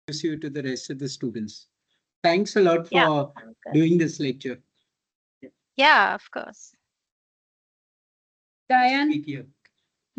you to the rest of the students. Thanks a lot Yeah, for sounds good. doing this lecture. Yeah, of course. Diane. Speak here.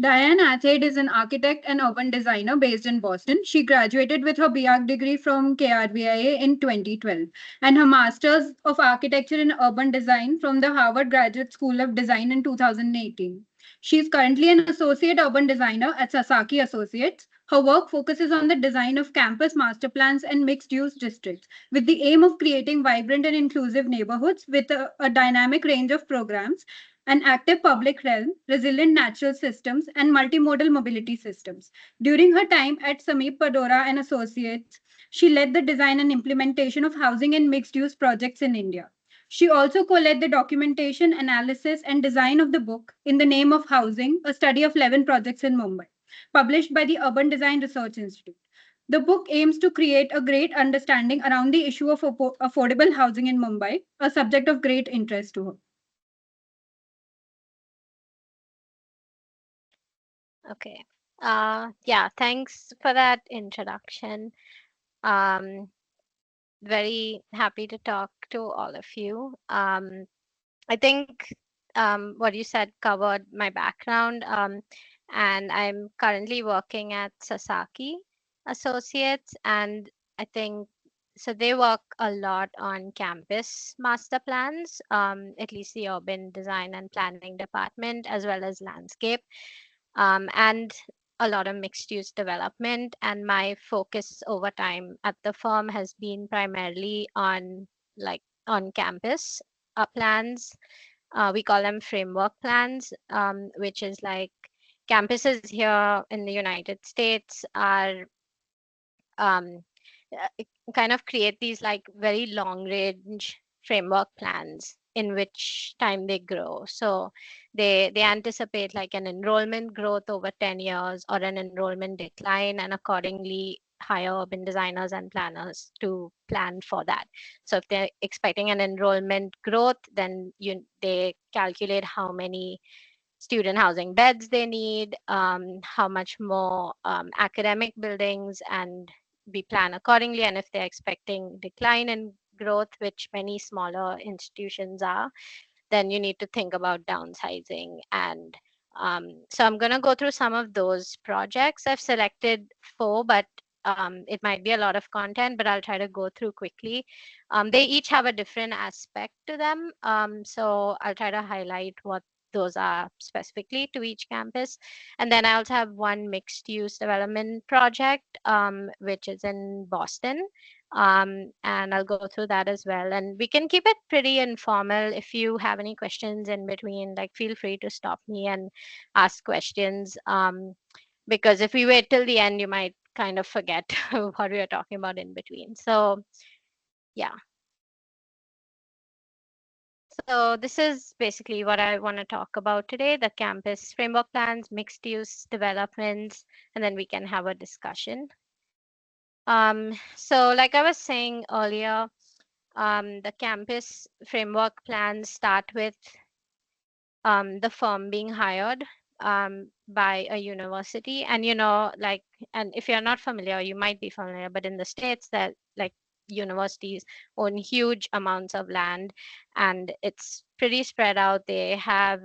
Diane Athaide is an architect and urban designer based in Boston. She graduated with her B.Arch degree from KRVIA in 2012 and her Master's of Architecture in Urban Design from the Harvard Graduate School of Design in 2018. She is currently an associate urban designer at Sasaki Associates. Her work focuses on the design of campus master plans and mixed-use districts with the aim of creating vibrant and inclusive neighborhoods with a dynamic range of programs, an active public realm, resilient natural systems, and multimodal mobility systems. During her time at Sameep Padora and Associates, she led the design and implementation of housing and mixed-use projects in India. She also co-led the documentation, analysis, and design of the book In the Name of Housing, a study of 11 projects in Mumbai, published by the Urban Design Research Institute. The book aims to create a great understanding around the issue of affordable housing in Mumbai, a subject of great interest to her. Okay. Yeah, thanks for that introduction. Um, Very happy to talk to all of you. I think what you said covered my background, and I'm currently working at Sasaki Associates, and I think so they work a lot on campus master plans, at least the urban design and planning department, as well as landscape, and a lot of mixed use development. And my focus over time at the firm has been primarily on like on campus plans. We call them framework plans, which is like campuses here in the United States are um, kind of create these like very long range framework plans in which time they grow. So they anticipate like an enrollment growth over 10 years or an enrollment decline, and accordingly hire urban designers and planners to plan for that. So if they're expecting an enrollment growth, then they calculate how many student housing beds they need, how much more academic buildings, and we plan accordingly. And if they're expecting decline in growth, which many smaller institutions are, then you need to think about downsizing. And so I'm going to go through some of those projects. I've selected 4, but it might be a lot of content, but I'll try to go through quickly. They each have a different aspect to them. So I'll try to highlight what those are specifically to each campus. And then I also have one mixed use development project, which is in Boston. And I'll go through that as well. And we can keep it pretty informal. If you have any questions in between, like feel free to stop me and ask questions. Because if we wait till the end, you might kind of forget what we are talking about in between. So yeah. So this is basically what I want to talk about today, the campus framework plans, mixed use developments, and then we can have a discussion. So like I was saying earlier, the campus framework plans start with the firm being hired by a university. And like, and if you're not familiar, you might be familiar, but in the States, that like universities own huge amounts of land, and it's pretty spread out. They have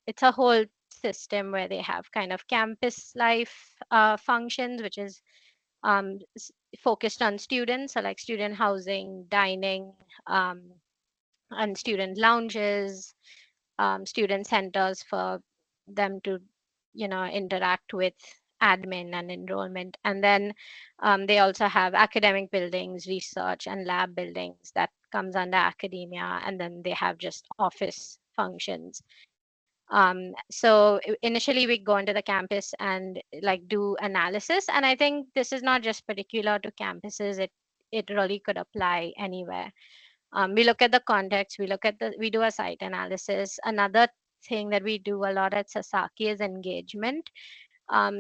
it's a whole system where they have kind of campus life functions, which is focused on students, so like student housing, dining, um, and student lounges, student centers for them to interact with admin and enrollment. And then they also have academic buildings, research and lab buildings that comes under academia, and then they have just office functions. So initially we go into the campus and like do analysis, and I think this is not just particular to campuses. It really could apply anywhere. We look at the context, we do a site analysis. Another thing that we do a lot at Sasaki is engagement.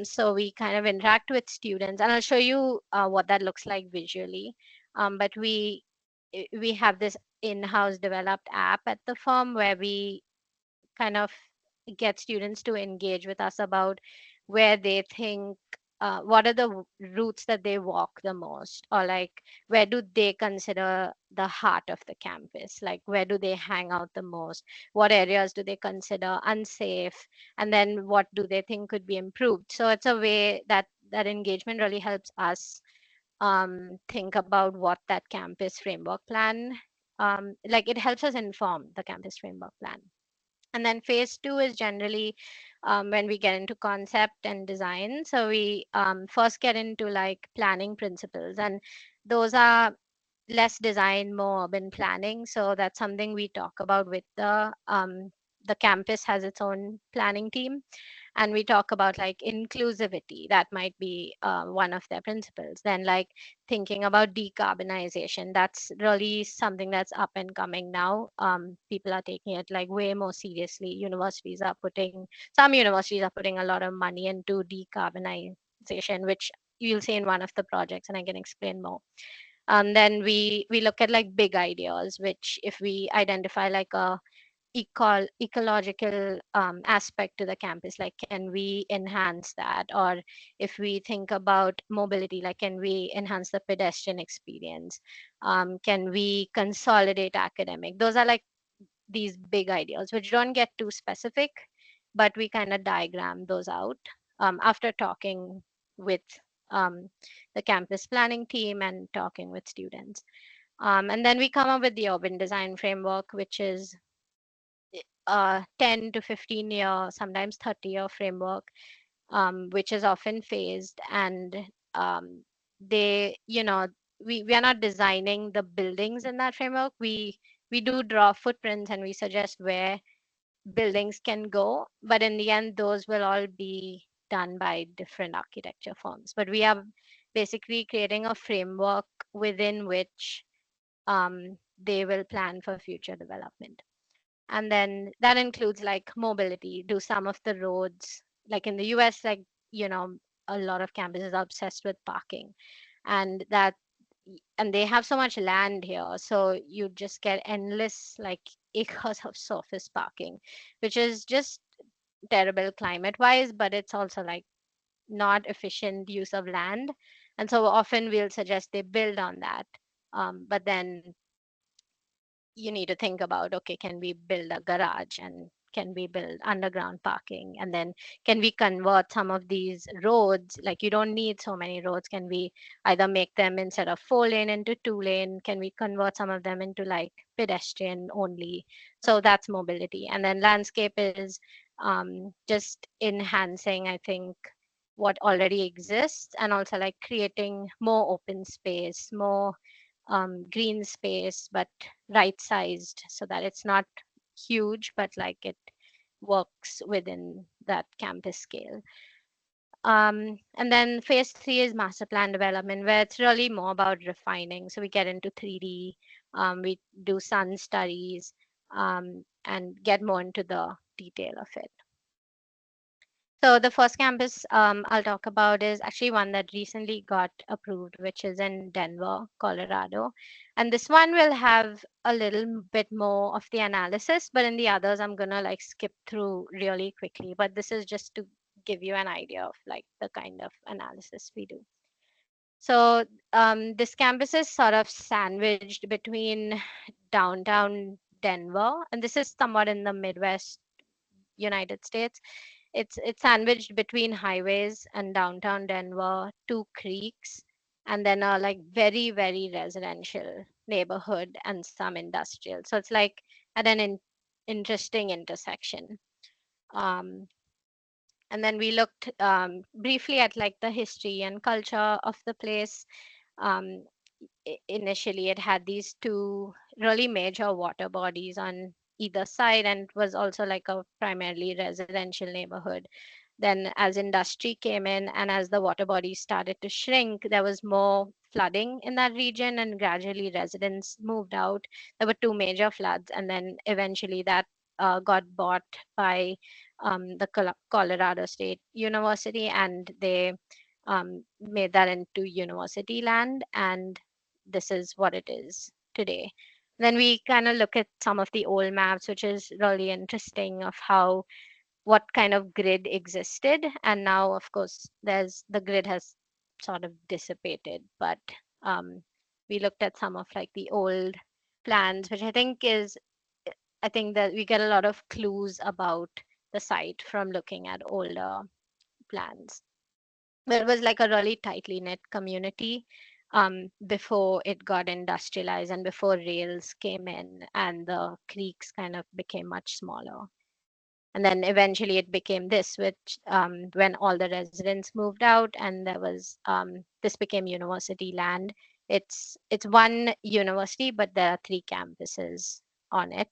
So we kind of interact with students, and I'll show you what that looks like visually. But we have this in-house developed app at the firm where we kind of get students to engage with us about where they think what are the routes that they walk the most, or like where do they consider the heart of the campus, like where do they hang out the most, what areas do they consider unsafe, and then what do they think could be improved. So it's a way that engagement really helps us think about what that campus framework plan, like it helps us inform the campus framework plan. And then phase two is generally when we get into concept and design. So we first get into like planning principles, and those are less design, more urban planning. So that's something we talk about with the campus has its own planning team, and we talk about like inclusivity. That might be one of their principles. Then like thinking about decarbonization. That's really something that's up and coming now. People are taking it like way more seriously. Some universities are putting a lot of money into decarbonization, which you'll see in one of the projects, and I can explain more. Then we look at like big ideas, which if we identify like a ecological aspect to the campus, like can we enhance that? Or if we think about mobility, like can we enhance the pedestrian experience? Can we consolidate academic? Those are like these big ideas which don't get too specific, but we kind of diagram those out after talking with um, the campus planning team and talking with students. And then we come up with the urban design framework, which is 10 to 15 year, sometimes 30-year framework, which is often phased. And um, we are not designing the buildings in that framework. We do draw footprints and we suggest where buildings can go, but in the end, those will all be done by different architecture firms. But we are basically creating a framework within which they will plan for future development. And then that includes like mobility. Do some of the roads, like in the US, like, you know, a lot of campuses are obsessed with parking, and and they have so much land here. So you just get endless like acres of surface parking, which is just terrible climate wise, but it's also like not efficient use of land. And so often we'll suggest they build on that. But then you need to think about, okay, can we build a garage, and can we build underground parking, and then can we convert some of these roads, like you don't need so many roads, can we either make them instead of 4 lane into 2 lane, can we convert some of them into like pedestrian only? So that's mobility. And then landscape is just enhancing, I think, what already exists, and also like creating more open space, more green space, but right sized so that it's not huge, but like it works within that campus scale. And then phase three is master plan development, where it's really more about refining. So we get into 3D, we do sun studies, and get more into the detail of it. So the first campus I'll talk about is actually one that recently got approved, which is in Denver, Colorado. And this one will have a little bit more of the analysis, but in the others, I'm gonna like skip through really quickly. But this is just to give you an idea of like the kind of analysis we do. So this campus is sort of sandwiched between downtown Denver, and this is somewhat in the Midwest United States. It's sandwiched between highways and downtown Denver, two creeks, and then a like very, very residential neighborhood and some industrial. So it's like at an interesting intersection. Um, and then we looked briefly at like the history and culture of the place. Um, Initially, it had these two really major water bodies on either side, and it was also like a primarily residential neighborhood. Then as industry came in and as the water bodies started to shrink, there was more flooding in that region, and gradually residents moved out. There were two major floods, and then eventually that got bought by the Colorado State University, and they made that into university land, and this is what it is today. Then we kind of look at some of the old maps, which is really interesting of how what kind of grid existed. And now, of course, the grid has sort of dissipated. But um, we looked at some of like the old plans, which I think that we get a lot of clues about the site from looking at older plans. But it was like a really tightly knit community before it got industrialized and before rails came in and the creeks kind of became much smaller. And then eventually it became this, which when all the residents moved out and there was this became university land. It's one university, but there are three campuses on it,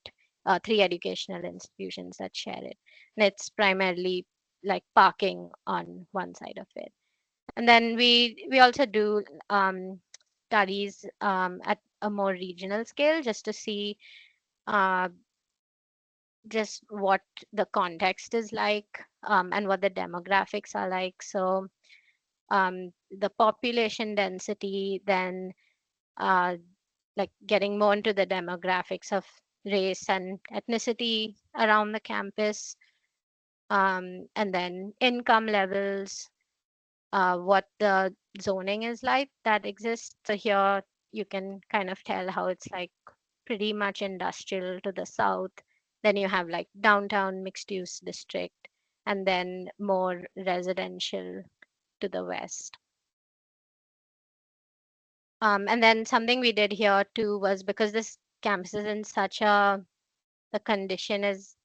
three educational institutions that share it, and it's primarily like parking on one side of it. And then we also do studies at a more regional scale just to see uh, just what the context is like and what the demographics are like. So the population density, then uh, like getting more into the demographics of race and ethnicity around the campus, and then income levels, what the zoning is like that exists. So here you can kind of tell how it's like pretty much industrial to the south. Then you have like downtown mixed use district, and then more residential to the west. And then something we did here too was because this campus is in such the condition is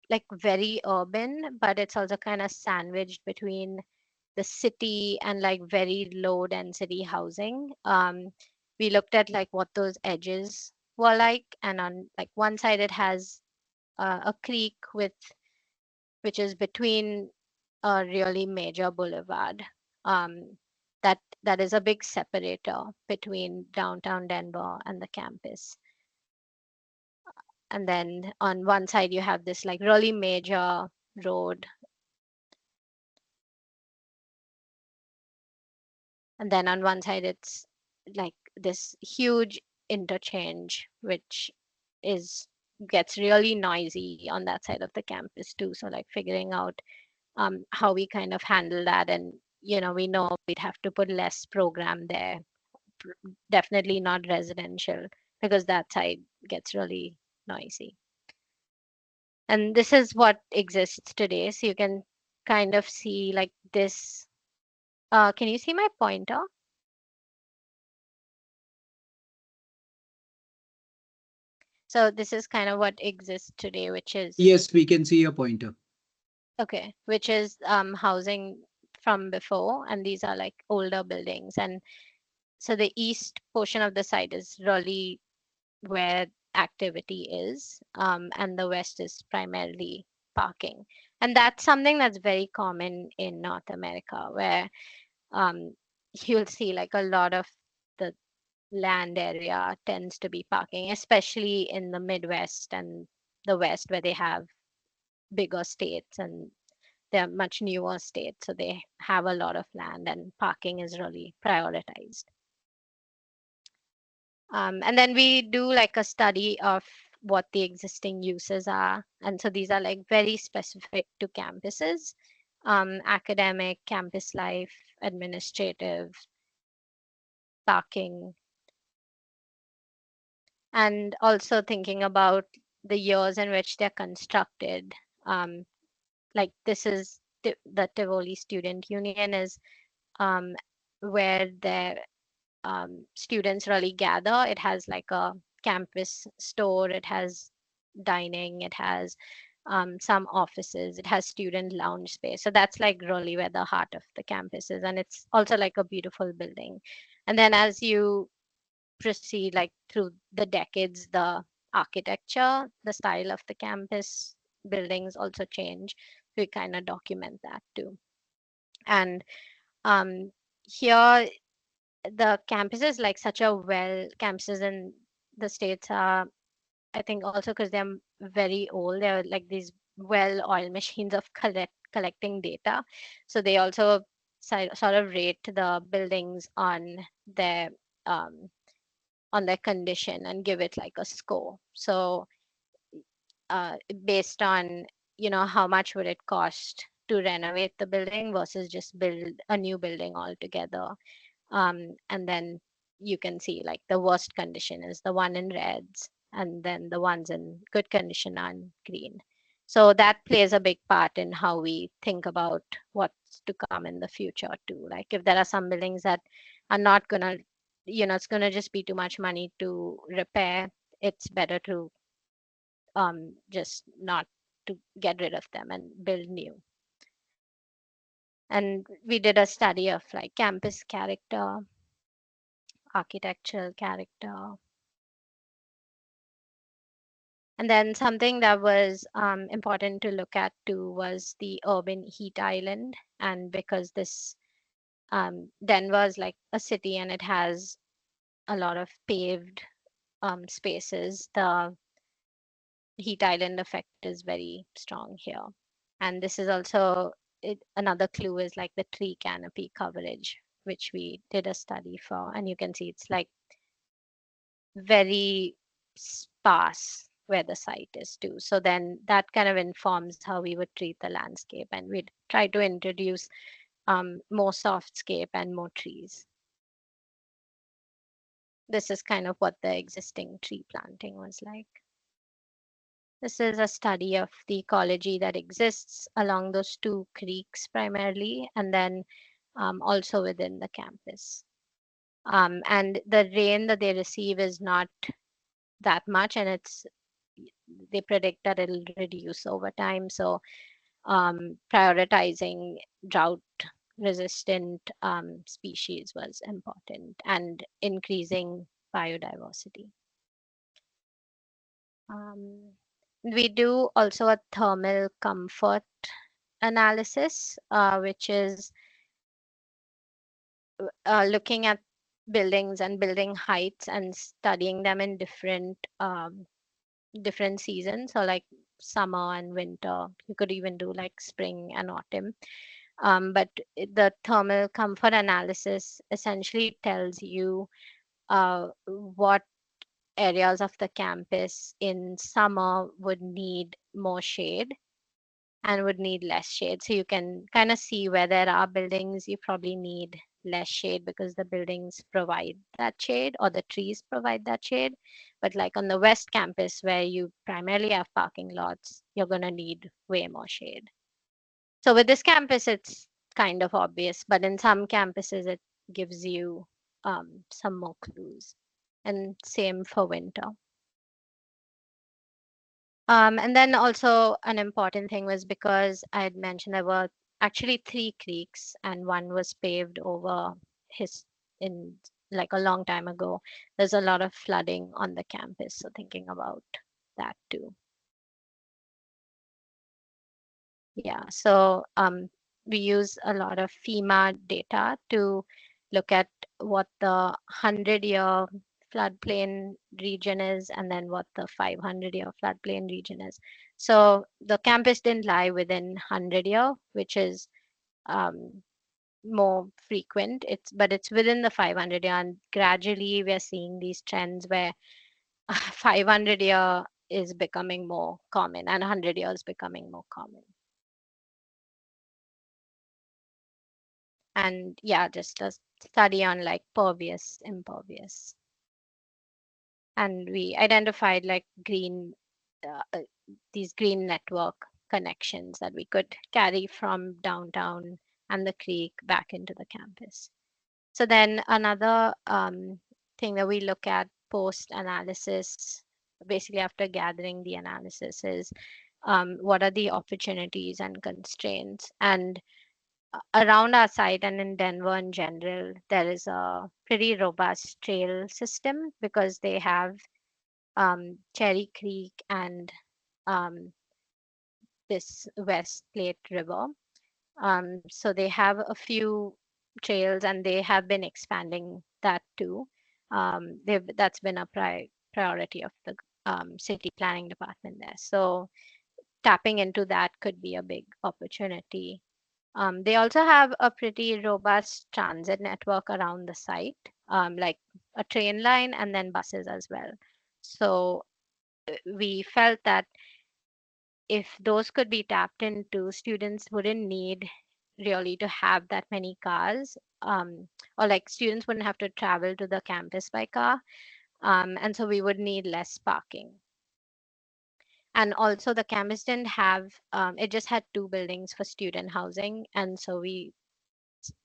like very urban, but it's also kind of sandwiched between the city and like very low density housing. We looked at like what those edges were like, and on like one side it has a creek which is between a really major boulevard. Um, that is a big separator between downtown Denver and the campus. And then on one side you have this like really major road, and then on one side it's like this huge interchange which is gets really noisy on that side of the campus too. So like figuring out how we kind of handle that, and we know we'd have to put less program there, definitely not residential, because that side gets really noisy. And this is what exists today, so you can kind of see like this. Can you see my pointer? So this is kind of what exists today, which is Yes, we can see your pointer. okay, which is housing from before, and these are like older buildings. And so the east portion of the site is really where activity is, and the west is primarily parking. And that's something that's very common in North America, where um, you'll see like a lot of the land area tends to be parking, especially in the Midwest and the West, where they have bigger states and they're much newer states, so they have a lot of land and parking is really prioritized. And then we do like a study of what the existing uses are. And so these are like very specific to campuses, academic, campus life, administrative, parking, and also thinking about the years in which they're constructed. Like this is the Tivoli Student Union is where their students really gather. It has like a campus store, it has dining, it has some offices, it has student lounge space. So that's like really where the heart of the campus is. And it's also like a beautiful building. And then as you proceed like through the decades, the architecture, the style of the campus buildings also change. We kind of document that too. And um, here the campus is like such a campuses in the states are, I think also because they're very old, they're like these well-oiled machines of collecting data. So they also sort of rate the buildings their um, on their condition and give it like a score. So based on how much would it cost to renovate the building versus just build a new building altogether. And then you can see like the worst condition is the one in reds, and then the ones in good condition are in green. So that plays a big part in how we think about what's to come in the future too. Like if there are some buildings that are not gonna, it's gonna just be too much money to repair, it's better to just not to get rid of them and build new. And we did a study of like campus character, architectural character. And then something that was important to look at too was the urban heat island. And because this Denver is like a city and it has a lot of paved spaces, the heat island effect is very strong here. And this is also another clue is like the tree canopy coverage, which we did a study for. And you can see it's like very sparse where the site is too. So then that kind of informs how we would treat the landscape, and we'd try to introduce more softscape and more trees. This is kind of what the existing tree planting was like. This is a study of the ecology that exists along those two creeks primarily, and then also within the campus. And the rain that they receive is not that much, and they predict that it'll reduce over time. So prioritizing drought resistant species was important, and increasing biodiversity. We do also a thermal comfort analysis, which is looking at buildings and building heights and studying them in different seasons. So like summer and winter. You could even do like spring and autumn. But the thermal comfort analysis essentially tells you what areas of the campus in summer would need more shade and would need less shade. So you can kind of see where there are buildings you probably need less shade because the buildings provide that shade or the trees provide that shade. But like on the West Campus, where you primarily have parking lots, you're going to need way more shade. So with this campus, it's kind of obvious, but in some campuses, it gives you some more clues. And same for winter. And then also an important thing was because I had mentioned there were actually three creeks and one was paved over his in like a long time ago. There's a lot of flooding on the campus, so thinking about that too. Yeah, so we use a lot of FEMA data to look at what the 100-year floodplain region is and then what the 500-year floodplain region is. So the campus didn't lie within 100-year, which is more frequent. But it's within the 500-year, and gradually we're seeing these trends where 500-year is becoming more common and 100 years becoming more common. And yeah, just a study on like pervious, impervious. And we identified like these green network connections that we could carry from downtown and the creek back into the campus. So then another thing that we look at post analysis, basically after gathering the analysis, is what are the opportunities and constraints. And around our site and in Denver in general, there is a pretty robust trail system because they have Cherry Creek and this West Plate River. So they have a few trails and they have been expanding that too. That's been a priority of the city planning department there. So tapping into that could be a big opportunity. They also have a pretty robust transit network around the site, like a train line and then buses as well. So we felt that if those could be tapped into, students wouldn't need really to have that many cars, or like students wouldn't have to travel to the campus by car, and so we would need less parking. And also the campus didn't have, it just had two buildings for student housing, and so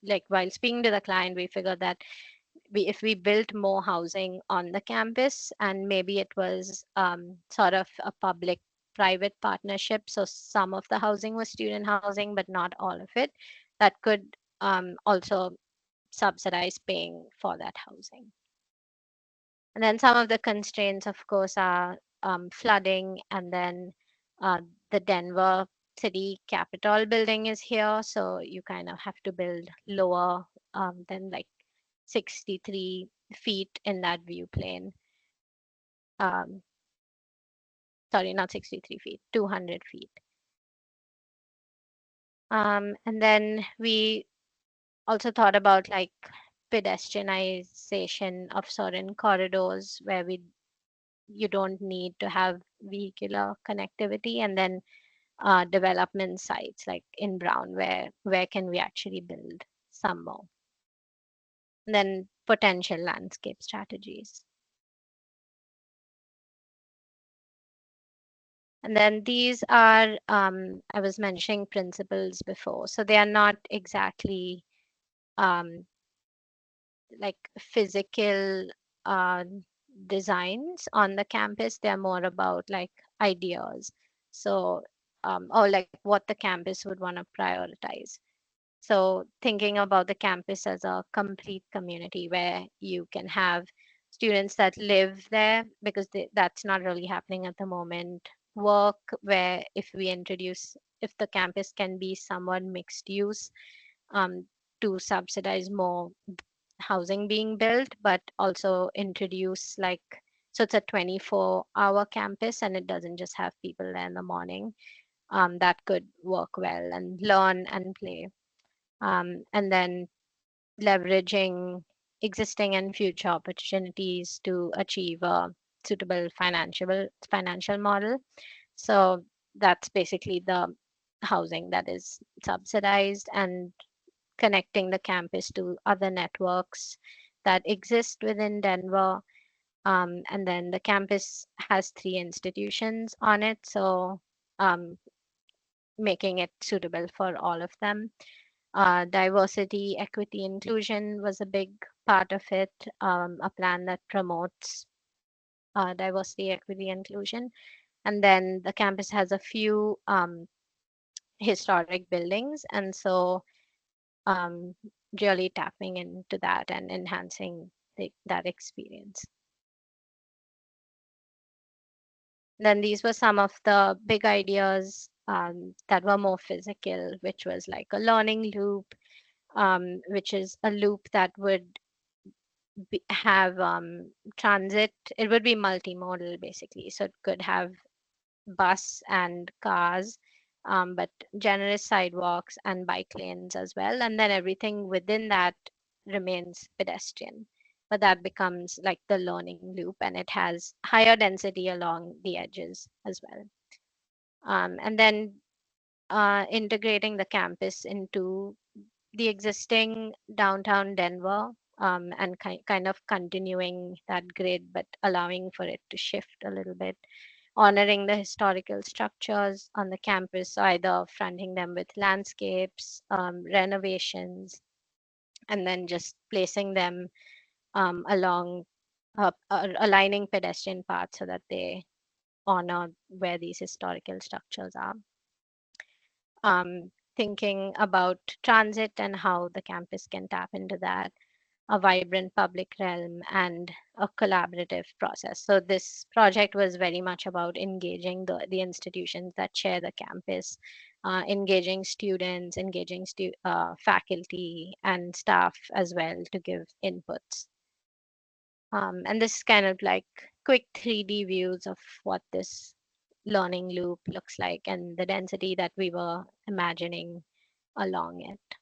like while speaking to the client, we figured that if we built more housing on the campus, and maybe it was sort of a public private partnership, so some of the housing was student housing but not all of it, that could also subsidize paying for that housing. And then some of the constraints, of course, are flooding, and then the Denver city capitol building is here, so you kind of have to build lower than like 63 feet in that view plane. Um, Sorry, not 63 feet, 200 feet. And then we also thought about like pedestrianization of certain corridors where you don't need to have vehicular connectivity, and then development sites like in Brown, where can we actually build some more. And then potential landscape strategies. And then these are, I was mentioning principles before, so they are not exactly um, like physical uh, designs on the campus. They're more about like ideas. So, or like what the campus would want to prioritize. So thinking about the campus as a complete community where you can have students that live there, because that's not really happening at the moment. Work, where if the campus can be somewhat mixed use, um, to subsidize more housing being built, but also introduce like, so it's a 24-hour campus and it doesn't just have people there in the morning. That could work well, and learn and play. And then leveraging existing and future opportunities to achieve a suitable financial model. So that's basically the housing that is subsidized, and connecting the campus to other networks that exist within Denver. And then the campus has 3 institutions on it, so um, making it suitable for all of them. Diversity, equity, inclusion was a big part of it, a plan that promotes diversity, equity, inclusion. And then the campus has a few historic buildings, and so um, really tapping into that and enhancing that experience. Then these were some of the big ideas that were more physical, which was like a learning loop, which is a loop that would have transit. It would be multimodal basically. So it could have bus and cars, but generous sidewalks and bike lanes as well. And then everything within that remains pedestrian. But that becomes like the learning loop, and it has higher density along the edges as well. And then integrating the campus into the existing downtown Denver, and kind of continuing that grid, but allowing for it to shift a little bit, honoring the historical structures on the campus, either fronting them with landscapes, renovations, and then just placing them along, aligning pedestrian paths so that they honor where these historical structures are. Thinking about transit and how the campus can tap into that, a vibrant public realm, and a collaborative process. So this project was very much about engaging the institutions that share the campus, engaging students, engaging faculty and staff as well to give inputs. And this is kind of like quick 3D views of what this learning loop looks like and the density that we were imagining along it.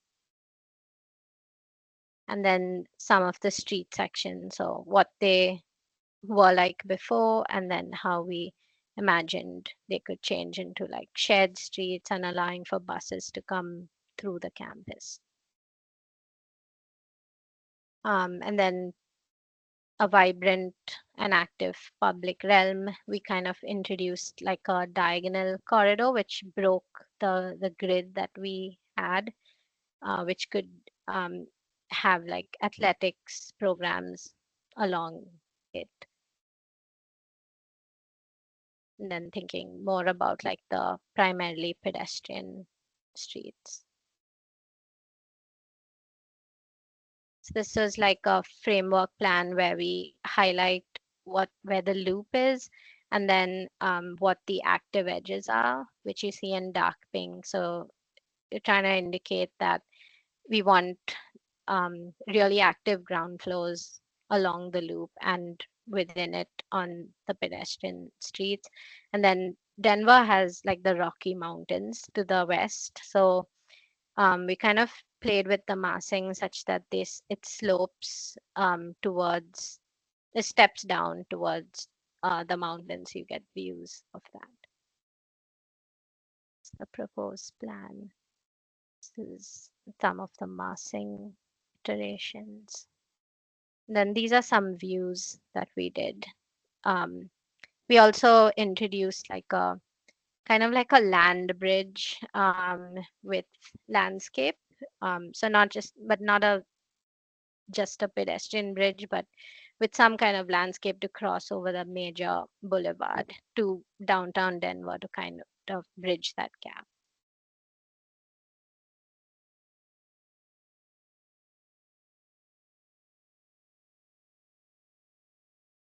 And then some of the street sections, so what they were like before, and then how we imagined they could change into like shared streets and allowing for buses to come through the campus. And then a vibrant and active public realm. We kind of introduced like a diagonal corridor which broke the grid that we had, which could um, have like athletics programs along it. And then thinking more about like the primarily pedestrian streets. So this was like a framework plan where we highlight where the loop is, and then what the active edges are, which you see in dark pink. So you're trying to indicate that we want really active ground floors along the loop and within it on the pedestrian streets. And then Denver has like the Rocky Mountains to the west. So we kind of played with the massing such that it slopes towards, it steps down towards the mountains. You get views of that. It's the proposed plan. This is some of the massing iterations. Then these are some views that we did. We also introduced like a kind of like a land bridge with landscape. So not just, but not just a pedestrian bridge, but with some kind of landscape to cross over the major boulevard to downtown Denver to kind of bridge that gap.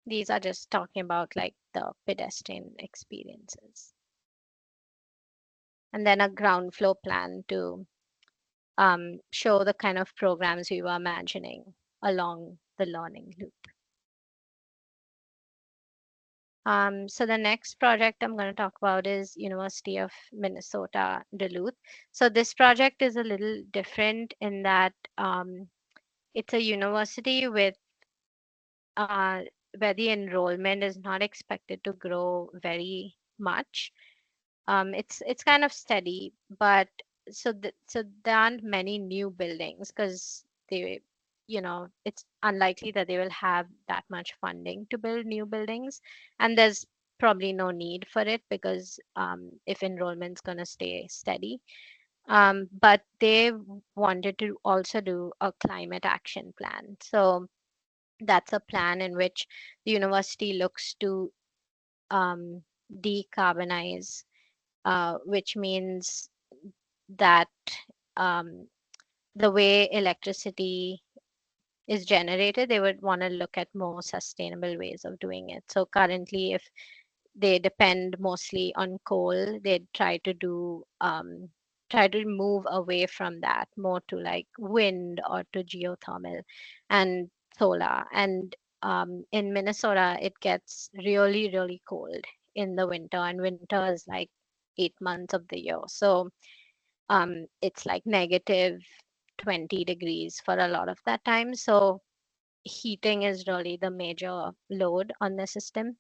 These are just talking about like the pedestrian experiences. And then a ground floor plan to show the kind of programs we were imagining along the learning loop. So the next project I'm going to talk about is University of Minnesota Duluth. So this project is a little different in that it's a university with uh, where the enrollment is not expected to grow very much. It's kind of steady, but so there aren't many new buildings because it's unlikely that they will have that much funding to build new buildings, and there's probably no need for it because if enrollment's going to stay steady. But they wanted to also do a climate action plan. So that's a plan in which the university looks to um, decarbonize, which means that um, the way electricity is generated, they would want to look at more sustainable ways of doing it. So currently, if they depend mostly on coal, they try to move away from that more to like wind or to geothermal and solar. And in Minnesota, it gets really, really cold in the winter, and winter is like 8 months of the year. So it's like negative 20 degrees for a lot of that time. So heating is really the major load on the system.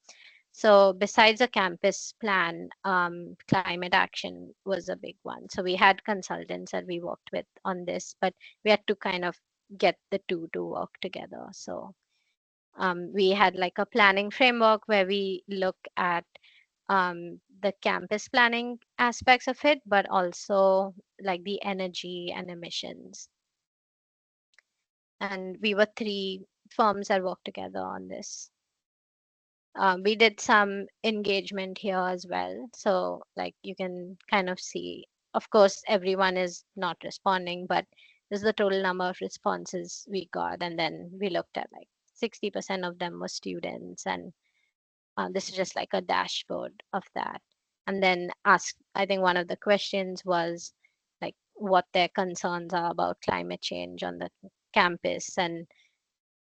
So besides a campus plan, climate action was a big one. So we had consultants that we worked with on this, but we had to kind of get the two to work together. So we had like a planning framework where we look at the campus planning aspects of it, but also like the energy and emissions. And we were three firms that worked together on this. We did some engagement here as well. So like you can kind of see, of course, everyone is not responding, but this is the total number of responses we got. And then we looked at like 60% of them were students. And this is just like a dashboard of that. And then I think one of the questions was like what their concerns are about climate change on the campus and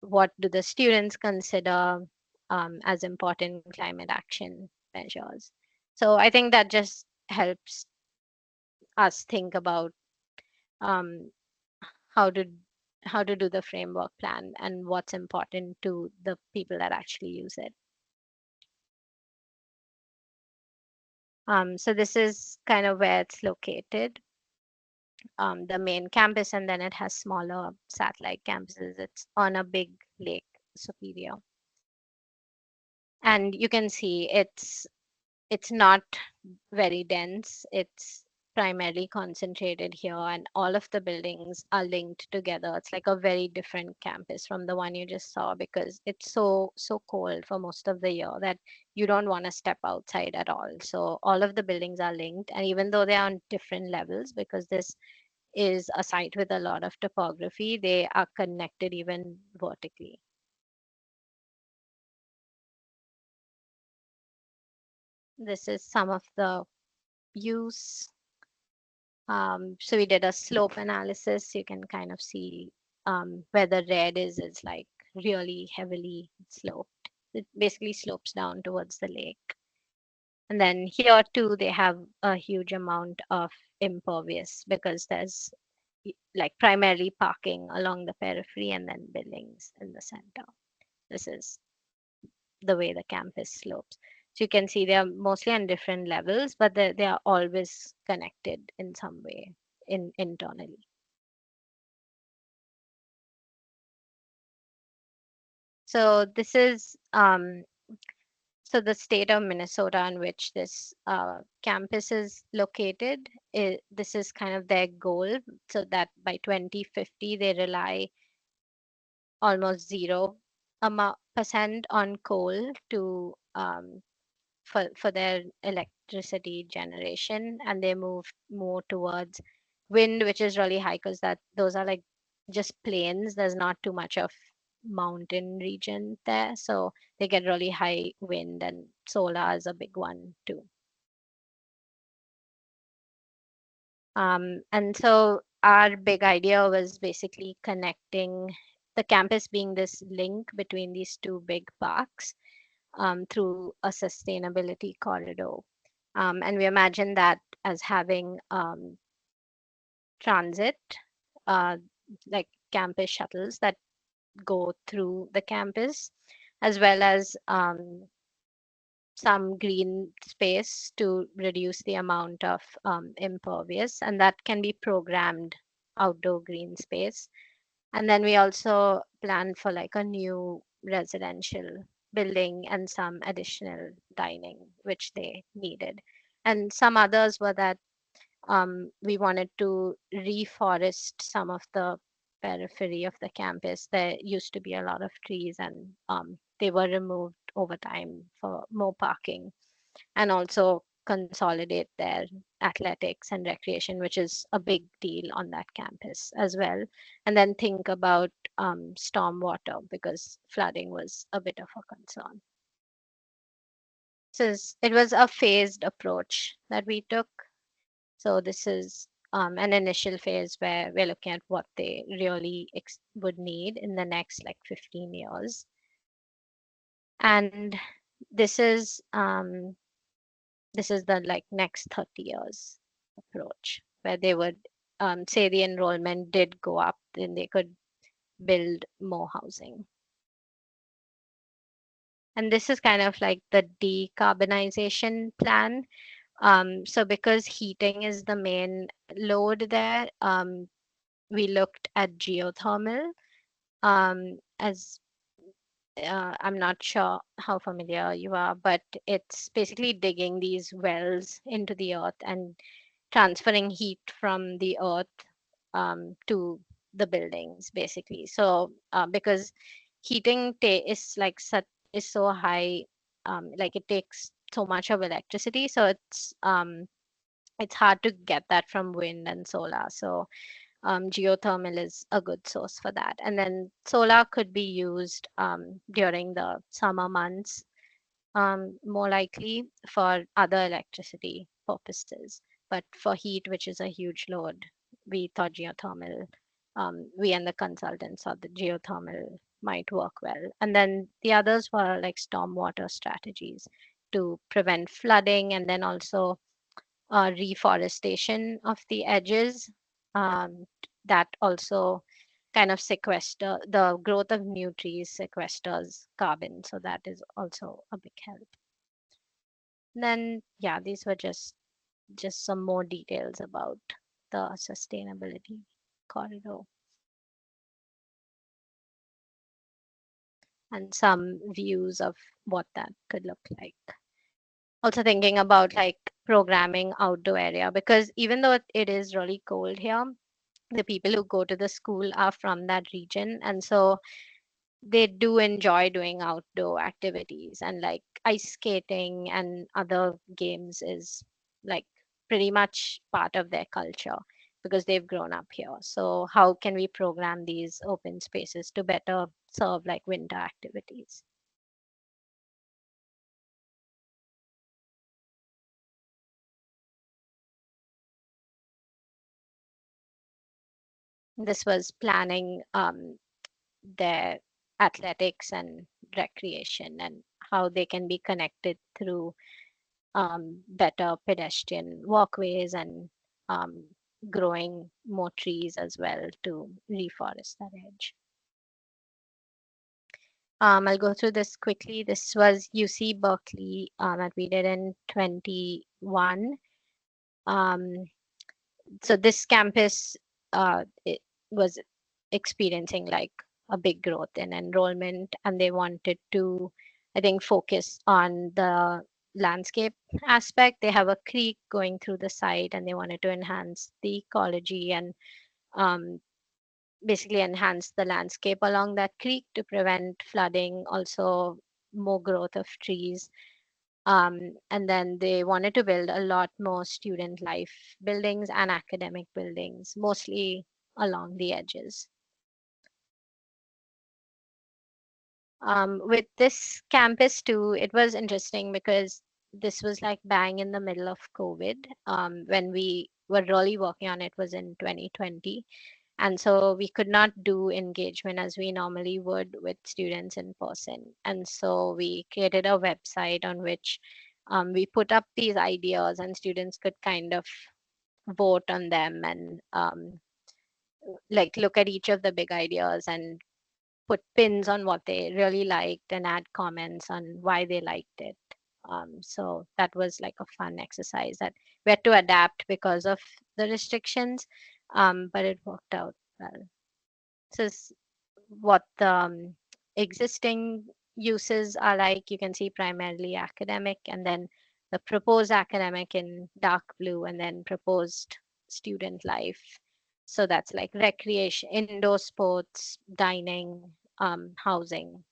what do the students consider as important climate action measures. So I think that just helps us think about um, how to how to do the framework plan and what's important to the people that actually use it. So this is kind of where it's located, the main campus, and then it has smaller satellite campuses. It's on a big lake, Superior. And you can see it's not very dense. It's primarily concentrated here, and all of the buildings are linked together. It's like a very different campus from the one you just saw, because it's so cold for most of the year that you don't want to step outside at all. So all of the buildings are linked, and even though they are on different levels, because this is a site with a lot of topography, they are connected even vertically. This is some of the views. So we did a slope analysis. You can kind of see where the red is like really heavily sloped. It basically slopes down towards the lake. And then here too, they have a huge amount of impervious, because there's like primarily parking along the periphery and then buildings in the center. This is the way the campus slopes. So you can see they are mostly on different levels, but they are always connected in some way internally. So this is so the state of Minnesota in which this campus is located. This is kind of their goal, so that by 2050 they rely almost 0% on coal to for their electricity generation, and they move more towards wind, which is really high, because that those are like just plains. There's not too much of mountain region there, so they get really high wind, and solar is a big one too. And so our big idea was basically connecting the campus, being this link between these two big parks, through a sustainability corridor. And we imagine that as having transit, uh, like campus shuttles that go through the campus, as well as some green space to reduce the amount of impervious, and that can be programmed outdoor green space. And then we also plan for like a new residential building and some additional dining, which they needed. And some others were that we wanted to reforest some of the periphery of the campus. There used to be a lot of trees, and they were removed over time for more parking, and also consolidate their athletics and recreation, which is a big deal on that campus as well. And then think about stormwater, because flooding was a bit of a concern. So it was a phased approach that we took. So this is an initial phase where we're looking at what they really would need in the next like 15 years. And this is the like next 30 years approach, where they would say the enrollment did go up, then they could build more housing. And this is kind of like the decarbonization plan. So because heating is the main load there, we looked at geothermal, as I'm not sure how familiar you are, but it's basically digging these wells into the earth and transferring heat from the earth to the buildings, basically. So because heating is like is so high, like it takes so much of electricity, so it's hard to get that from wind and solar. So geothermal is a good source for that. And then solar could be used during the summer months, more likely for other electricity purposes. But for heat, which is a huge load, we thought geothermal, we and the consultants thought the geothermal might work well. And then the others were like stormwater strategies to prevent flooding, and then also reforestation of the edges, that also kind of sequester the growth of new trees, sequesters carbon. So that is also a big help. Then, yeah, these were just some more details about the sustainability corridor and some views of what that could look like. Also thinking about like programming outdoor area, because even though it is really cold here, the people who go to the school are from that region, and so they do enjoy doing outdoor activities, and like ice skating and other games is like pretty much part of their culture because they've grown up here. So how can we program these open spaces to better serve like winter activities? This was planning their athletics and recreation and how they can be connected through better pedestrian walkways and um, growing more trees as well to reforest that edge. I'll go through this quickly. This was UC Berkeley that we did in 21. Um, so this campus it was experiencing like a big growth in enrollment, and they wanted to, I think, focus on the landscape aspect. They have a creek going through the site, and they wanted to enhance the ecology and um, basically enhance the landscape along that creek to prevent flooding, also more growth of trees. And then they wanted to build a lot more student life buildings and academic buildings, mostly along the edges. With this campus too, it was interesting because this was like bang in the middle of COVID. When we were really working on it was in 2020. And so we could not do engagement as we normally would with students in person. And so we created a website on which we put up these ideas, and students could kind of vote on them and like look at each of the big ideas and put pins on what they really liked and add comments on why they liked it. So that was like a fun exercise that we had to adapt because of the restrictions, but it worked out well. So what the existing uses are like, you can see primarily academic, and then the proposed academic in dark blue, and then proposed student life. So that's like recreation, indoor sports, dining, housing.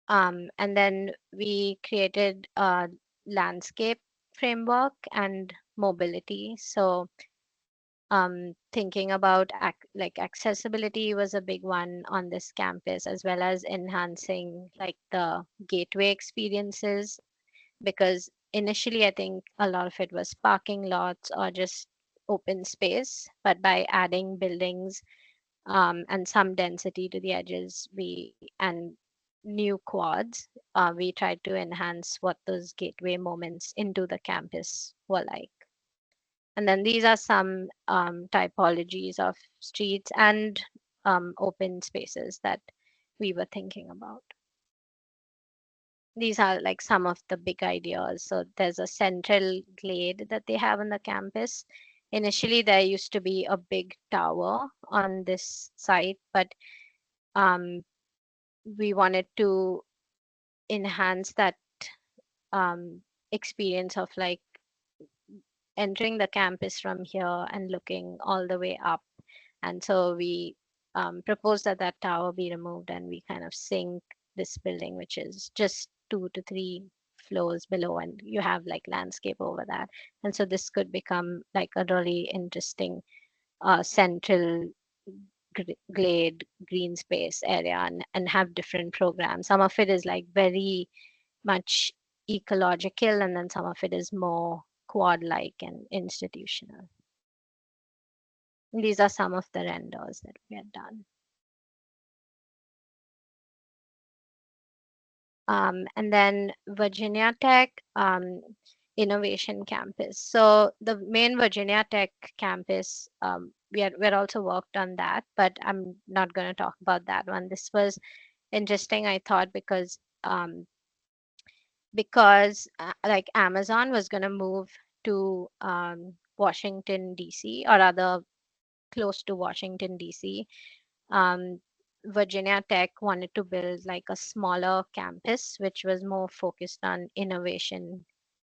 And then we created a landscape framework and mobility. So thinking about like accessibility was a big one on this campus, as well as enhancing like the gateway experiences, because initially I think a lot of it was parking lots or just open space, but by adding buildings and some density to the edges, we and new quads, we tried to enhance what those gateway moments into the campus were like. And then these are some typologies of streets and open spaces that we were thinking about. These are like some of the big ideas. So there's a central glade that they have on the campus. Initially, there used to be a big tower on this site, but um, we wanted to enhance that experience of like entering the campus from here and looking all the way up. And so we proposed that that tower be removed, and we kind of sink this building, which is just 2 to 3 floors below, and you have like landscape over that. And so this could become like a really interesting central glade green space area, and have different programs. Some of it is like very much ecological, and then some of it is more quad-like and institutional. These are some of the renders that we had done. And then Virginia Tech Innovation Campus. So the main Virginia Tech campus, we're also worked on that, but I'm not going to talk about that one. This was interesting, I thought, because because like Amazon was going to move to Washington DC, or rather close to Washington DC. um, Virginia Tech wanted to build like a smaller campus, which was more focused on innovation,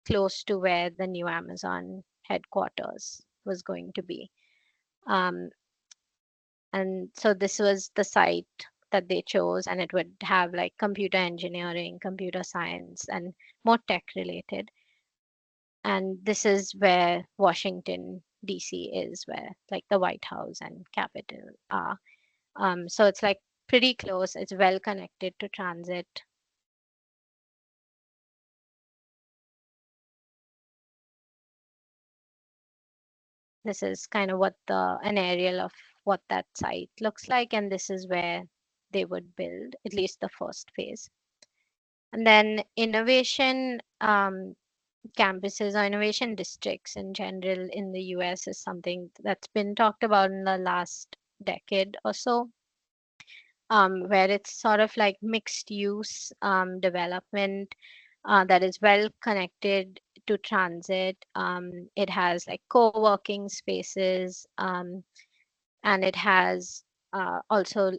close to where the new Amazon headquarters was going to be. Um, and so this was the site that they chose, and it would have like computer engineering, computer science, and more tech related. And this is where Washington, DC is, where like the White House and Capitol are. So it's like pretty close. It's well connected to transit. This is kind of what an aerial of what that site looks like, and this is where they would build at least the first phase. And then innovation campuses or innovation districts in general in the US is something that's been talked about in the last decade or so, where it's sort of like mixed use development that is well connected to transit. It has like co-working spaces, and it has also,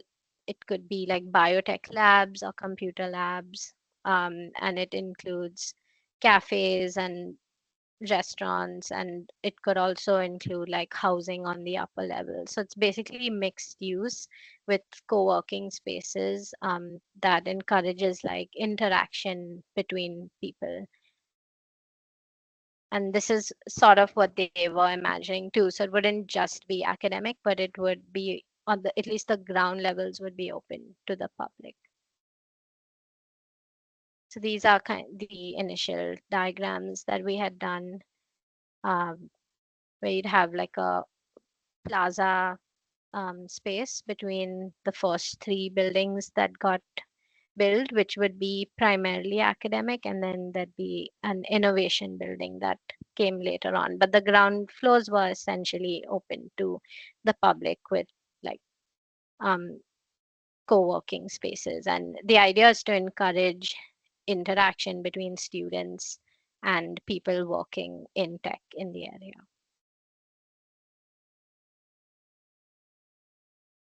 it could be like biotech labs or computer labs, and it includes cafes and restaurants, and it could also include like housing on the upper level. So it's basically mixed use with co-working spaces that encourages like interaction between people. And this is sort of what they were imagining too. So it wouldn't just be academic, but it would be on the, at least the ground levels would be open to the public. So these are the initial diagrams that we had done, where you'd have like a plaza space between the first three buildings that got built, which would be primarily academic, and then there'd be an innovation building that came later on. But the ground floors were essentially open to the public with like um, co-working spaces. And the idea is to encourage interaction between students and people working in tech in the area.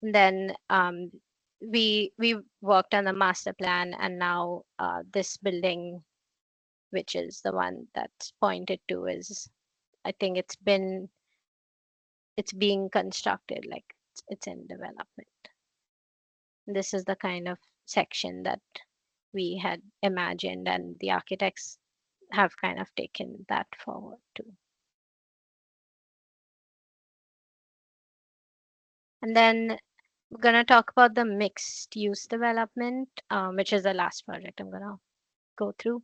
Then we worked on the master plan, and now this building, which is the one that's pointed to, is, I think it's being constructed, like it's in development. This is the kind of section that we had imagined, and the architects have kind of taken that forward too. And then we're going to talk about the mixed use development, which is the last project I'm going to go through,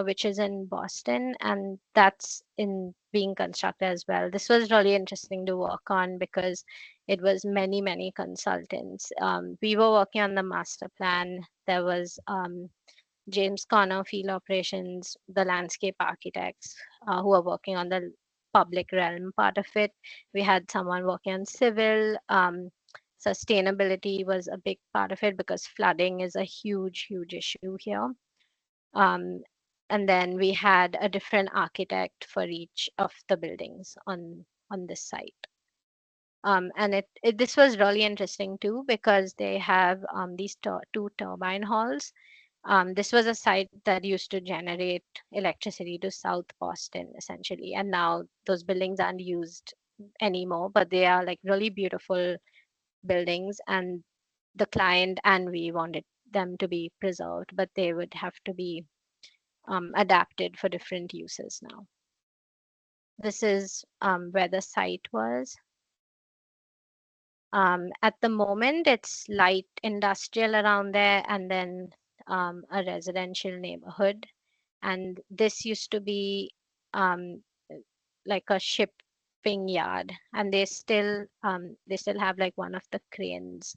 which is in Boston, and that's in being constructed as well. This was really interesting to work on because it was many consultants. We were working on the master plan. There was James Connor, field operations, the landscape architects who were working on the public realm part of it. We had someone working on civil. Sustainability was a big part of it because flooding is a huge issue here. Um, and then we had a different architect for each of the buildings on this site. And this was really interesting too because they have these two turbine halls. This was a site that used to generate electricity to South Boston essentially, and now those buildings aren't used anymore, but they are like really beautiful buildings, and the client and we wanted them to be preserved, but they would have to be adapted for different uses now. This is where the site was. At the moment, it's light industrial around there, and then a residential neighborhood. And this used to be like a shipping yard, and they still have like one of the cranes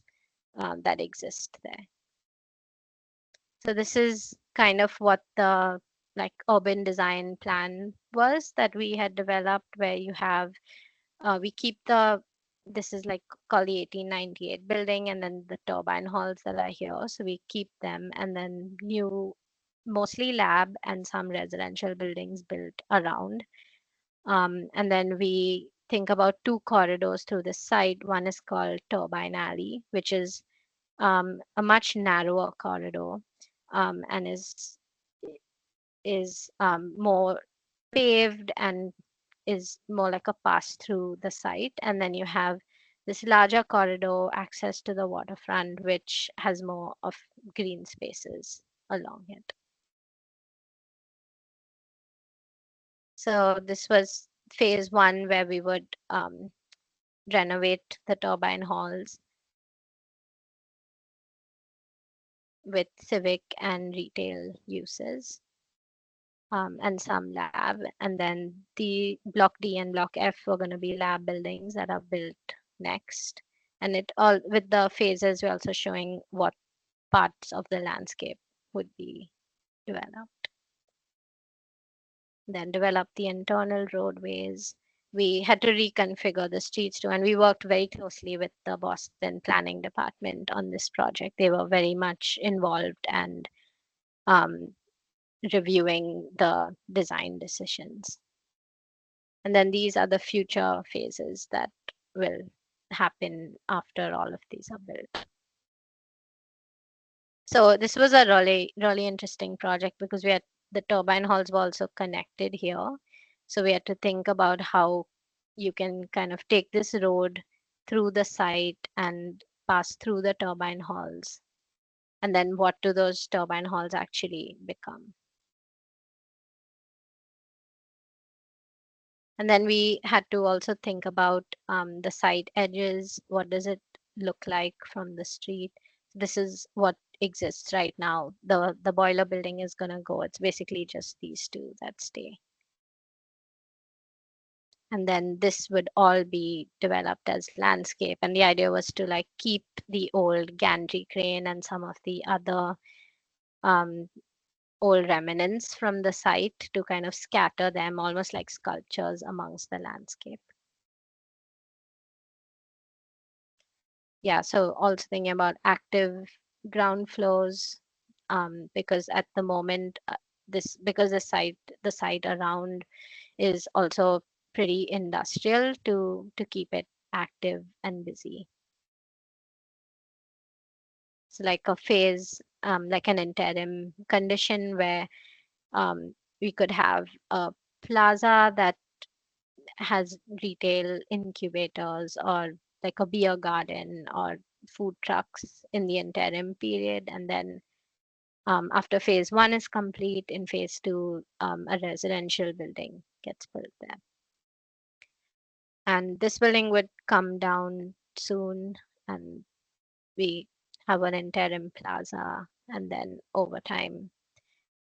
that exist there. So this is kind of what the like urban design plan was that we had developed, where you have we keep this is like called the 1898 building, and then the turbine halls that are here. So we keep them, and then new mostly lab and some residential buildings built around. And then we think about two corridors through the site. One is called Turbine Alley, which is a much narrower corridor, and is more paved and is more like a pass through the site. And then you have this larger corridor access to the waterfront, which has more of green spaces along it. So this was phase one, where we would renovate the turbine halls with civic and retail uses, and some lab. And then the block D and block F were going to be lab buildings that are built next. And it all with the phases, we're also showing what parts of the landscape would be developed. Then develop the internal roadways. We had to reconfigure the streets too, and we worked very closely with the Boston Planning Department on this project. They were very much involved and um, reviewing the design decisions. And then these are the future phases that will happen after all of these are built. So this was a really interesting project because the turbine halls were also connected here. So we had to think about how you can kind of take this road through the site and pass through the turbine halls. And then what do those turbine halls actually become? And then we had to also think about the site edges. What does it look like from the street? This is what exists right now. The boiler building is going to go. It's basically just these two that stay. And then this would all be developed as landscape. And the idea was to like keep the old gantry crane and some of the other old remnants from the site to kind of scatter them almost like sculptures amongst the landscape. Yeah, so also thinking about active ground floors, because at the moment, because the site around is also pretty industrial to keep it active and busy. It's like a phase, like an interim condition where we could have a plaza that has retail incubators or like a beer garden or food trucks in the interim period. And then after phase one is complete, in phase two, a residential building gets built there. And this building would come down soon, and we have an interim plaza. And then over time,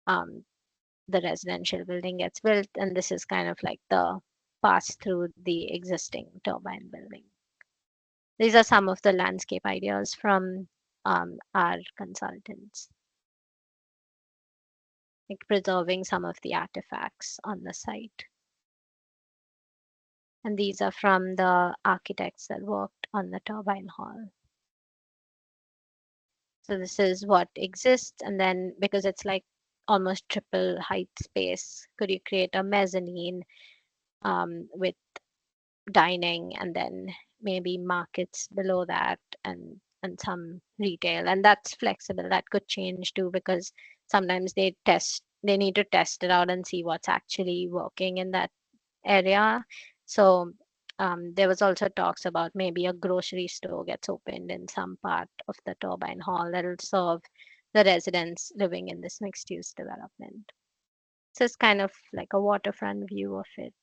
the residential building gets built. And this is kind of like the pass through the existing turbine building. These are some of the landscape ideas from our consultants, like preserving some of the artifacts on the site. And these are from the architects that worked on the turbine hall. So this is what exists. And then because it's like almost triple height space, could you create a mezzanine with dining and then maybe markets below that and some retail? And that's flexible. That could change too, because sometimes they need to test it out and see what's actually working in that area. So there was also talks about maybe a grocery store gets opened in some part of the turbine hall that'll serve the residents living in this mixed use development. So it's kind of like a waterfront view of it.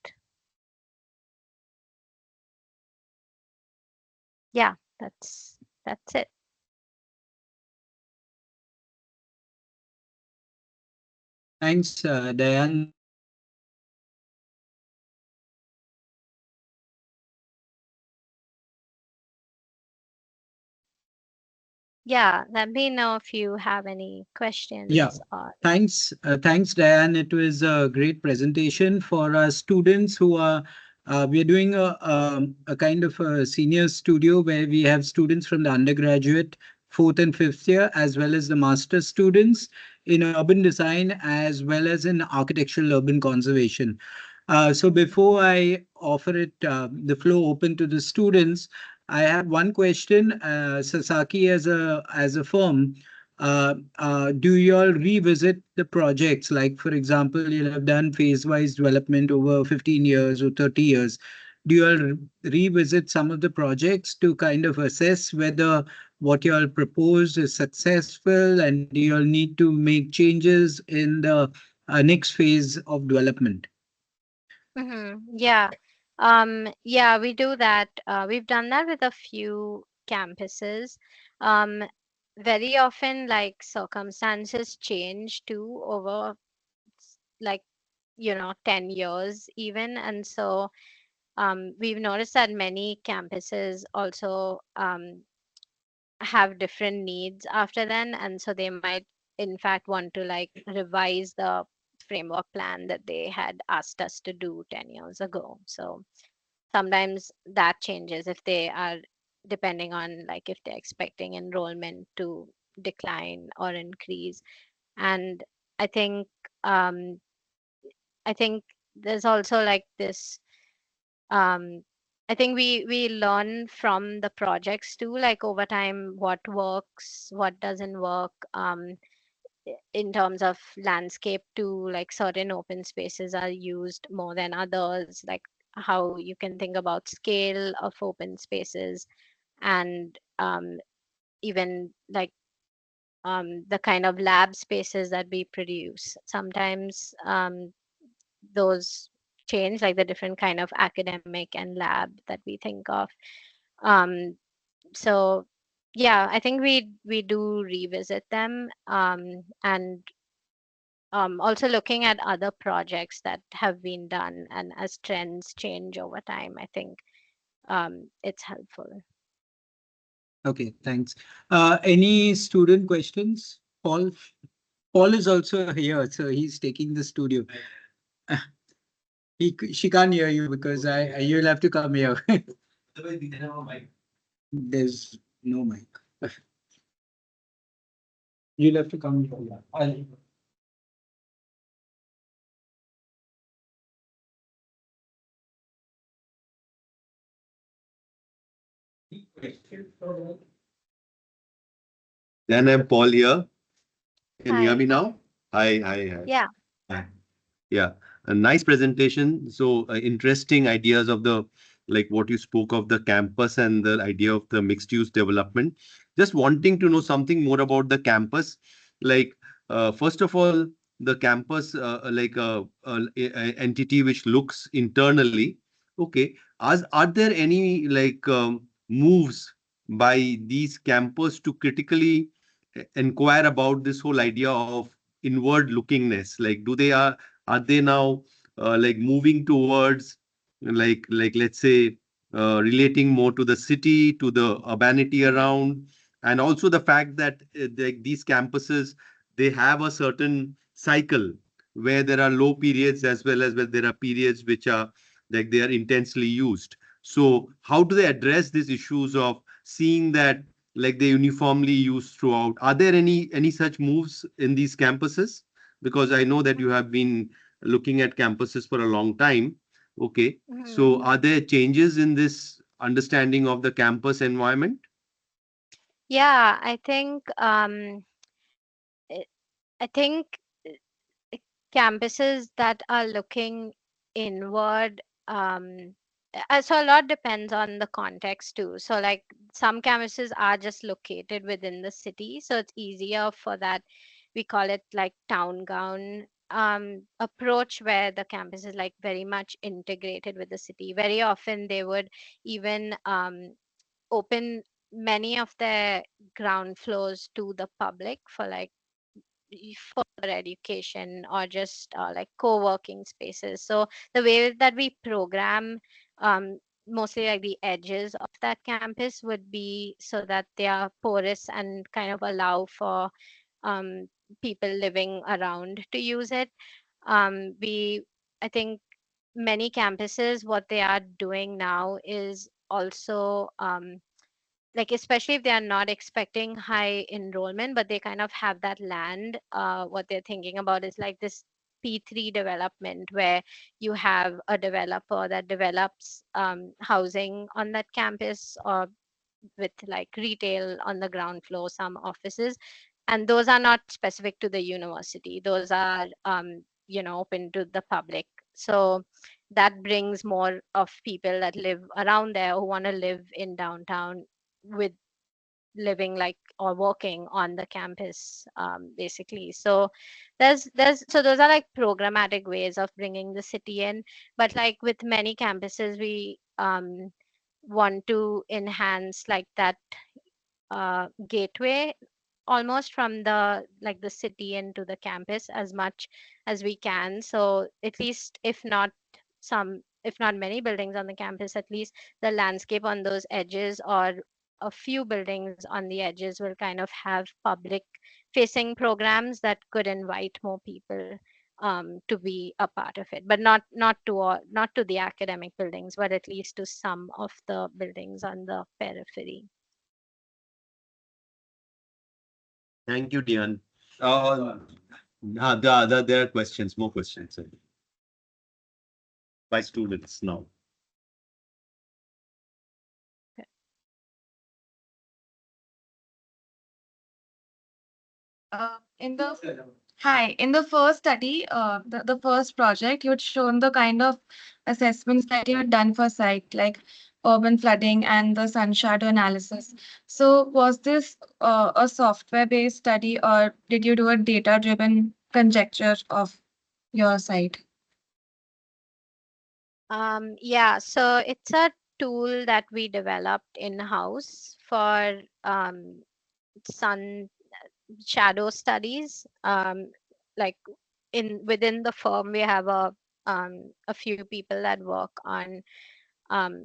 Yeah, that's it. Thanks, Diane. Yeah, let me know if you have any questions. Yeah. Thanks, Diane. It was a great presentation for our students who are. We are doing a kind of a senior studio where we have students from the undergraduate fourth and fifth year, as well as the master's students in urban design, as well as in architectural urban conservation. So before I offer it the floor open to the students, I have one question. Sasaki, as a firm, do you all revisit the projects? Like, for example, you'll have done phase-wise development over 15 years or 30 years. Do you all revisit some of the projects to kind of assess whether what you all proposed is successful, and do you all need to make changes in the next phase of development? Yeah. Yeah, we do that. We've done that with a few campuses. Um, Very often, like circumstances change too over like 10 years even, and so we've noticed that many campuses also have different needs after then, and so they might in fact want to like revise the framework plan that they had asked us to do 10 years ago. So sometimes that changes if they are, depending on like if they're expecting enrollment to decline or increase. And i think um I think there's also like this um I think we learn from the projects too, like over time, what works, what doesn't work, in terms of landscape too. Like certain open spaces are used more than others, like how you can think about scale of open spaces, and even like the kind of lab spaces that we produce. Sometimes those change, like the different kind of academic and lab that we think of. um, so yeah, I think we do revisit them, and also looking at other projects that have been done, and as trends change over time, I think it's helpful. Okay, thanks. Any student questions? Paul? Paul is also here, so he's taking the studio. She can't hear you because you'll have to come here. There's no mic. You'll have to come here. Then I'm Paul here. Can you hear Hi. me now? Hi, hi, hi. Yeah. Hi. Yeah, a nice presentation. So interesting ideas of the like what you spoke of the campus and the idea of the mixed use development. Just wanting to know something more about the campus. Like first of all, the campus like a entity which looks internally. Okay, as are there any like moves by these campus to critically inquire about this whole idea of inward lookingness? Like, are they now like moving towards like let's say relating more to the city, to the urbanity around, and also the fact that like these campuses, they have a certain cycle where there are low periods as well as where there are periods which are like they are intensely used. So how do they address these issues of seeing that like they uniformly used throughout? Are there any such moves in these campuses? Because I know that you have been looking at campuses for a long time. Okay. So Mhm. are there changes in this understanding of the campus environment? Yeah, I I think campuses that are looking inward, so a lot depends on the context too. So like some campuses are just located within the city, so it's easier for that. We call it like town gown approach, where the campus is like very much integrated with the city. Very often they would even open many of their ground floors to the public for like further education, or just like co-working spaces. So the way that we program, mostly like the edges of that campus, would be so that they are porous and kind of allow for um, people living around to use it. We I think many campuses, what they are doing now is also like especially if they are not expecting high enrollment, but they kind of have that land, what they're thinking about is like this P3 development where you have a developer that develops housing on that campus, or with like retail on the ground floor, some offices, and those are not specific to the university. Those are open to the public. So that brings more of people that live around there who want to live in downtown with living like or working on the campus, basically. So there's so those are like programmatic ways of bringing the city in. But like with many campuses, we want to enhance like that gateway almost from the like the city into the campus as much as we can. So at least if not many buildings on the campus, at least the landscape on those edges or a few buildings on the edges will kind of have public facing programs that could invite more people to be a part of it, but not to the academic buildings, but at least to some of the buildings on the periphery. Thank you, Dian. There are questions, more questions by students now. In the Hi, in the first study, the first project, you'd shown the kind of assessments that you had done for site, like urban flooding and the sun shadow analysis. So, was this a software-based study, or did you do a data-driven conjecture of your site? Yeah, so it's a tool that we developed in-house for sun shadow studies. Like in within the firm, we have a few people that work on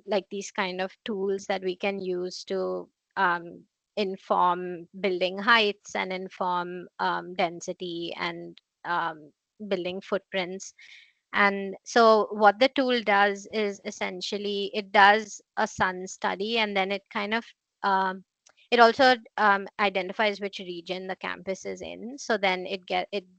like these kind of tools that we can use to inform building heights and inform density and building footprints. And so what the tool does is essentially it does a sun study, and then it kind of it also identifies which region the campus is in. So then it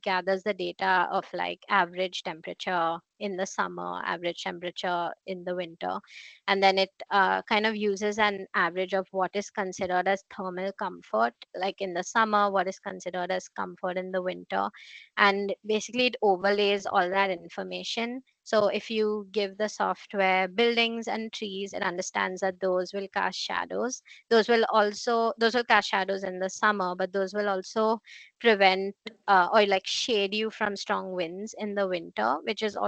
gathers the data of like average temperature in the summer, average temperature in the winter, and then it kind of uses an average of what is considered as thermal comfort, like in the summer, what is considered as comfort in the winter, and basically it overlays all that information. So if you give the software buildings and trees, it understands that those will cast shadows. Those will cast shadows in the summer, but those will also prevent or like shade you from strong winds in the winter, which is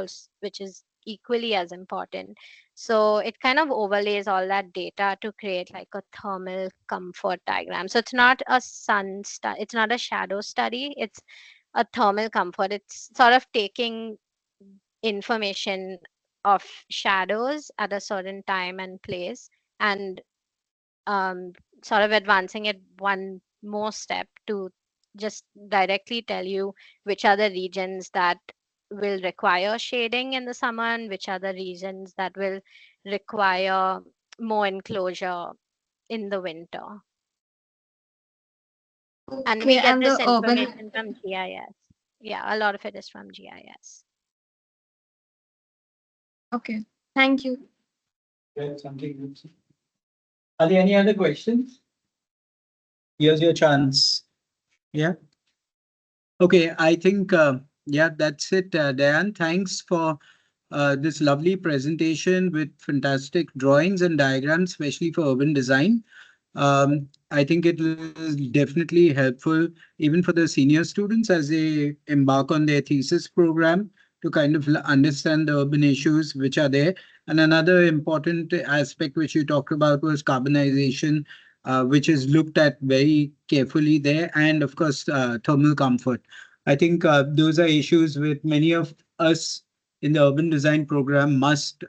equally as important. So it kind of overlays all that data to create like a thermal comfort diagram. So it's not a it's not a shadow study, it's a thermal comfort. It's sort of taking information of shadows at a certain time and place, and um, sort of advancing it one more step to just directly tell you which are the regions that will require shading in the summer and which are the regions that will require more enclosure in the winter. And we Okay, get and this the urban. information from GIS. Yeah, a lot of it is from GIS. Okay, thank you. Something. Are there any other questions? Here's your chance. Yeah. Okay, I think, yeah, that's it. Diane, thanks for this lovely presentation with fantastic drawings and diagrams, especially for urban design. I think it is definitely helpful even for the senior students as they embark on their thesis program to kind of understand the urban issues which are there. And another important aspect which you talked about was carbonization, which is looked at very carefully there, and of course, thermal comfort. I think those are issues with many of us in the urban design program must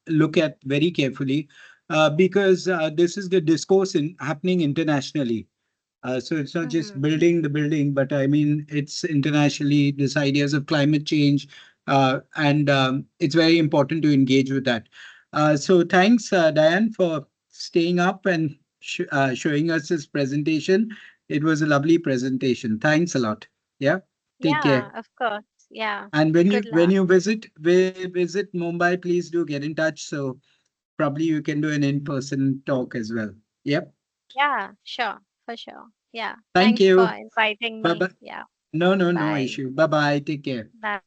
look at very carefully because this is the discourse happening internationally. So it's not just Mhm. building the building, but I mean, it's internationally, this ideas of climate change, and it's very important to engage with that. So thanks, Diane, for staying up and showing us his presentation. It was a lovely presentation. Thanks a lot. Yeah. Take Yeah, care. of course. Yeah. And when Good you luck. visit Mumbai, please do get in touch. So probably you can do an in-person talk as well. Yep. Yeah, sure, for sure. Yeah. Thank Thanks for you. inviting Bye me. bye. Yeah. No Bye. issue. Bye bye. Take care. Bye.